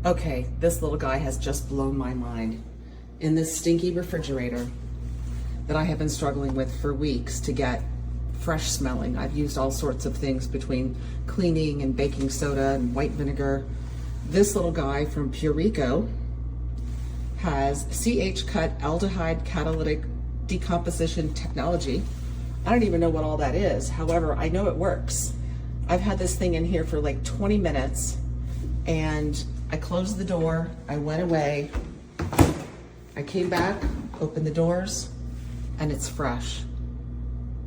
Okay, this little guy has just blown my mind. In this stinky refrigerator that I have been struggling with for weeks to get fresh smelling. I've used all sorts of things between cleaning and baking soda and white vinegar. This little guy from Purriko has CH-cut aldehyde catalytic decomposition technology. I don't even know what all that is. However, I know it works. I've had this thing in here for like 20 minutes and I closed the door, I went away, I came back, opened the doors, and it's fresh.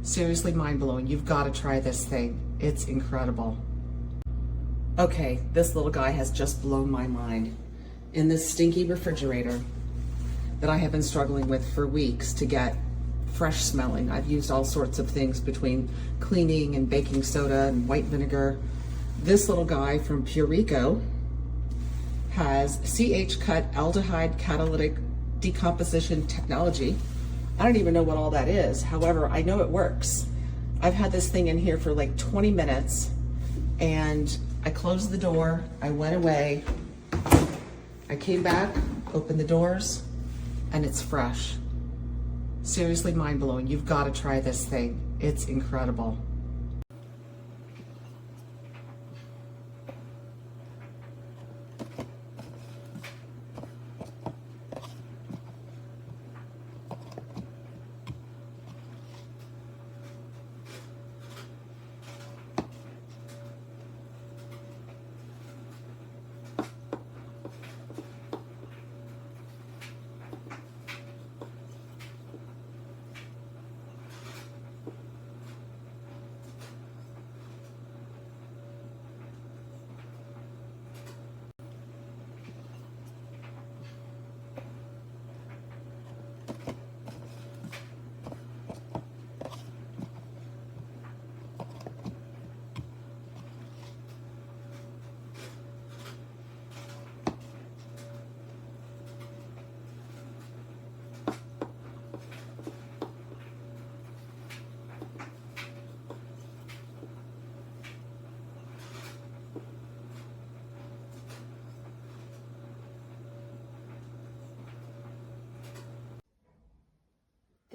Seriously mind-blowing. You've got to try this thing. It's incredible. Okay, this little guy has just blown my mind. In this stinky refrigerator that I have been struggling with for weeks to get fresh smelling. I've used all sorts of things between cleaning and baking soda and white vinegar. This little guy from Purriko has CH-cut aldehyde catalytic decomposition technology. I don't even know what all that is. However, I know it works. I've had this thing in here for like 20 minutes and I closed the door, I went away, I came back, opened the doors, and it's fresh. Seriously mind-blowing. You've got to try this thing. It's incredible.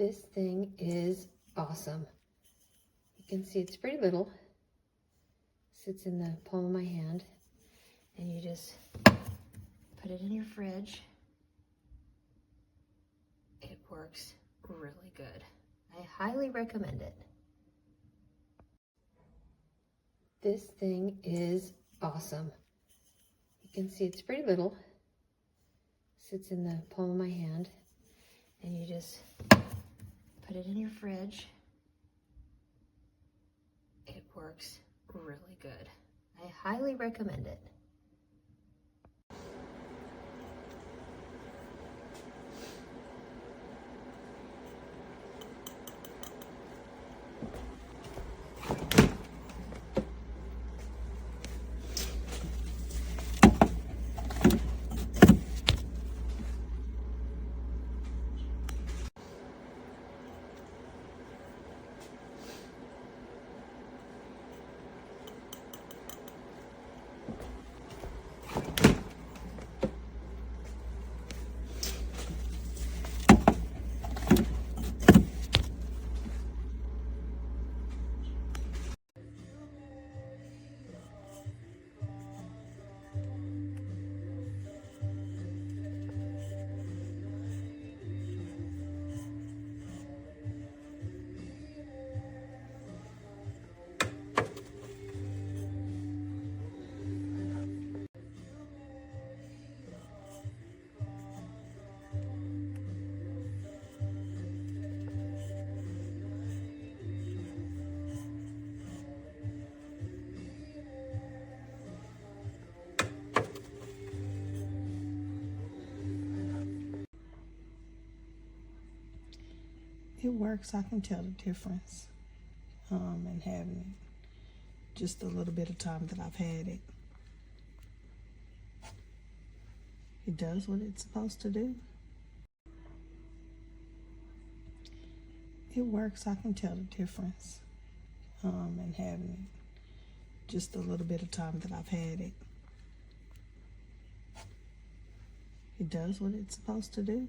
This thing is awesome. You can see it's pretty little. Sits in the palm of my hand. And you just put it in your fridge. It works really good. I highly recommend it. This thing is awesome. You can see it's pretty little. Sits in the palm of my hand. And you just put it in your fridge. It works really good. I highly recommend it. It works. I can tell the difference in having just a little bit of time that I've had it. It does what it's supposed to do. It works. I can tell the difference in having just a little bit of time that I've had it. It does what it's supposed to do.